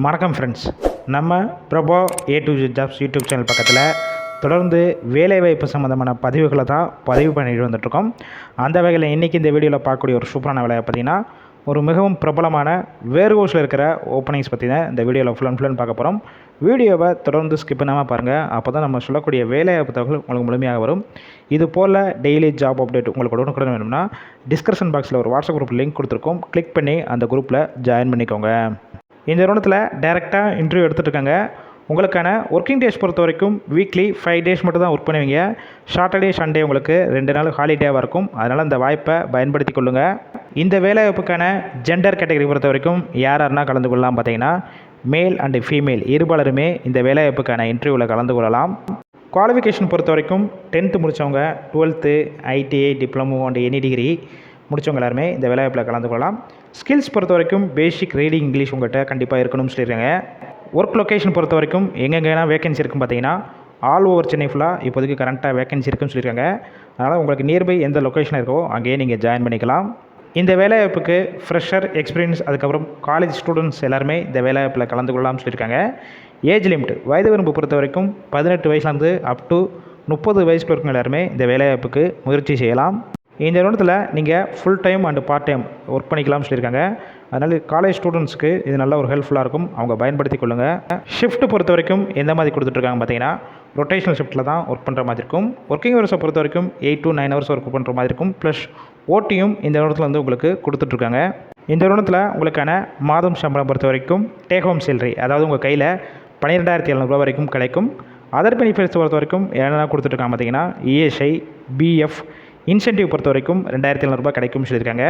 வணக்கம் ஃப்ரெண்ட்ஸ், நம்ம பிரபோ A to Z jobs YouTube channel பக்கத்தில் தொடர்ந்து வேலைவாய்ப்பு சம்மந்தமான பதிவுகளை தான் பதிவு பண்ணிட்டு வந்துட்டுருக்கோம். அந்த வகையில் இன்றைக்கி இந்த வீடியோவில் பார்க்கக்கூடிய ஒரு சூப்பரான வேலையை பார்த்திங்கன்னா, ஒரு மிகவும் பிரபலமான வேர்ஹவுஸில் இருக்கிற ஓப்பனிங்ஸ் பற்றி தான் இந்த வீடியோவில் ஃபுல் அண்ட் பார்க்க போகிறோம். வீடியோவை தொடர்ந்து ஸ்கிப் பண்ணாமல் பாருங்கள். அப்போ தான் நம்ம சொல்லக்கூடிய வேலைவாய்ப்பு தகவல் உங்களுக்கு முழுமையாக வரும். இது போல் டெய்லி ஜாப் அப்டேட் உங்களுக்கு உடனுக்குடன் வேணும்னா டிஸ்கிரிப்ஷன் பாக்ஸில் ஒரு வாட்ஸ்அப் குரூப் லிங்க் கொடுத்துருக்கோம். கிளிக் பண்ணி அந்த குரூப்பில் ஜாயின் பண்ணிக்கோங்க. இந்த நிறுவனத்தில் டைரெக்டாக இன்டர்வியூ எடுத்துகிட்டு இருக்காங்க. உங்களுக்கான ஒர்க்கிங் டேஸ் பொறுத்த வரைக்கும் வீக்லி 5 டேஸ் மட்டும் தான் ஒர்க் பண்ணுவீங்க. சாட்டர்டே சண்டே உங்களுக்கு 2 நாள் ஹாலிடேவாக இருக்கும். அதனால் இந்த வாய்ப்பை பயன்படுத்தி கொள்ளுங்கள். இந்த வேலைவாய்ப்புக்கான ஜெண்டர் கேட்டகரி பொறுத்த வரைக்கும் யாருன்னா கலந்து கொள்ளலாம் பார்த்தீங்கன்னா, மேல் அண்டு ஃபீமேல் இருபாலருமே இந்த வேலைவாய்ப்புக்கான இன்டர்வியூவில் கலந்து கொள்ளலாம். குவாலிஃபிகேஷன் பொறுத்த வரைக்கும் 10th முடித்தவங்க, 12th, ITI, diploma and any degree முடித்தவங்க எல்லாருமே இந்த வேலைவாய்ப்பில் கலந்து கொள்ளலாம். ஸ்கில்ஸ் பொறுத்த வரைக்கும் பேசிக் ரீடிங் இங்கிலீஷ் உங்கள்கிட்ட கண்டிப்பாக இருக்கணும்னு சொல்லியிருக்காங்க. ஒர்க் லொக்கேஷன் பொறுத்த வரைக்கும் எங்கெங்கன்னா வேகன்சி இருக்குன்னு பார்த்தீங்கன்னா, ஆல் ஓவர் சென்னை ஃபுல்லாக இப்போதைக்கு கரண்ட்டாக வேகன்சி இருக்குன்னு சொல்லியிருக்காங்க. அதனால் உங்களுக்கு நியர்பை எந்த லொக்கேஷன் இருக்கோ அங்கேயே நீங்கள் ஜாயின் பண்ணிக்கலாம். இந்த வேலைவாய்ப்புக்கு ஃப்ரெஷர், எக்ஸ்பீரியன்ஸ், அதுக்கப்புறம் காலேஜ் ஸ்டூடெண்ட்ஸ் எல்லாருமே இந்த வேலைவாய்ப்பில் கலந்து கொள்ளலாம்னு சொல்லியிருக்காங்க. ஏஜ் லிமிட் வயது வரம்பு பொறுத்த வரைக்கும் 18 வயசுலேருந்து அப் டு 30 வயசுக்கு இருக்கவங்க எல்லாருமே இந்த வேலைவாய்ப்புக்கு முயற்சி செய்யலாம். இந்த நிறுவனத்தில் நீங்கள் full time and part time work பண்ணிக்கலாம்னு சொல்லியிருக்காங்க. அதனால் காலேஜ் ஸ்டூடெண்ட்ஸ்க்கு இது நல்ல ஒரு ஹெல்ப்ஃபுல்லாக இருக்கும். அவங்க பயன்படுத்தி கொள்ளுங்கள். ஷிஃப்ட் பொறுத்த வரைக்கும் எந்த மாதிரி கொடுத்துட்ருக்காங்க பார்த்தீங்கன்னா, ரொட்டேஷனல் ஷிஃப்ட்டில் தான் ஒர்க் பண்ணுற மாதிரி இருக்கும். ஒர்க்கிங் ஹவர்ஸை பொறுத்த வரைக்கும் 8 to 9 hours ஒர்க் பண்ணுற மாதிரி இருக்கும். ப்ளஸ் ஓட்டியும் இந்த நிறுவனத்தில் வந்து உங்களுக்கு கொடுத்துட்ருக்காங்க. இந்த நிறுவனத்தில் உங்களுக்கான மாதம் சம்பளம் பொறுத்த வரைக்கும் டேக் ஹோம் சேலரி, அதாவது உங்கள் கையில் 12,700 வரைக்கும் கிடைக்கும். அதர் பெனிஃபிட்ஸ் பொறுத்த வரைக்கும் என்னென்ன கொடுத்துட்ருக்காங்க பார்த்தீங்கன்னா, ESI, BF, இன்சென்டிவ் பொறுத்த வரைக்கும் 2,700 கிடைக்கும்னு சொல்லியிருக்காங்க.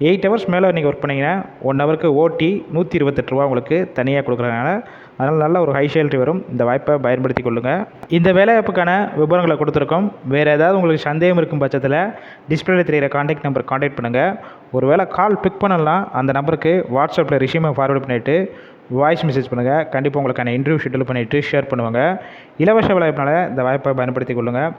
8 hours மேலே நீங்கள் ஒர்க் பண்ணிங்கன்னா 1 ஹவருக்கு ஓட்டி 128 ரூபா உங்களுக்கு தனியாக கொடுக்குறாங்க. அதனால் நல்ல ஒரு ஹை சேலரி வரும். இந்த வாய்ப்பை பயன்படுத்தி கொள்ளுங்கள். இந்த வேலைவாய்ப்புக்கான விவரங்களை கொடுத்துருக்கோம். வேறு ஏதாவது உங்களுக்கு சந்தேகம் இருக்கும் பட்சத்தில் டிஸ்பிளேல தெரிகிற கான்டாக்ட் நம்பர் கான்டாக்ட் பண்ணுங்கள். ஒரு வேளை கால் பிக் பண்ணலாம், அந்த நம்பருக்கு வாட்ஸ்அப்பில் ரிசீமை ஃபார்வர்ட் பண்ணிவிட்டு வாய்ஸ் மெசேஜ் பண்ணுங்கள். கண்டிப்பாக உங்களுக்கான இன்டர்வியூ ஷெட்யூல் பண்ணிவிட்டு ஷேர் பண்ணுவாங்க. இலவச வேலைவாய்ப்பினால் இந்த வாய்ப்பை பயன்படுத்தி கொள்ளுங்கள்.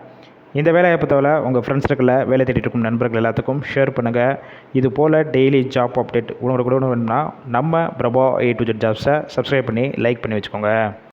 இந்த வேலைவாய்ப்பு தவிர உங்கள் ஃப்ரெண்ட்ஸ் இருக்கிற வேலை தேடிட்டு இருக்கும் நண்பர்கள் எல்லாத்துக்கும் ஷேர் பண்ணுங்கள். இது போல் டெய்லி ஜாப் அப்டேட் உடனுக்குடன் வேணும்னா நம்ம பிரபோ A to Z ஜாப்ஸை சப்ஸ்கிரைப் பண்ணி லைக் பண்ணி வச்சுக்கோங்க.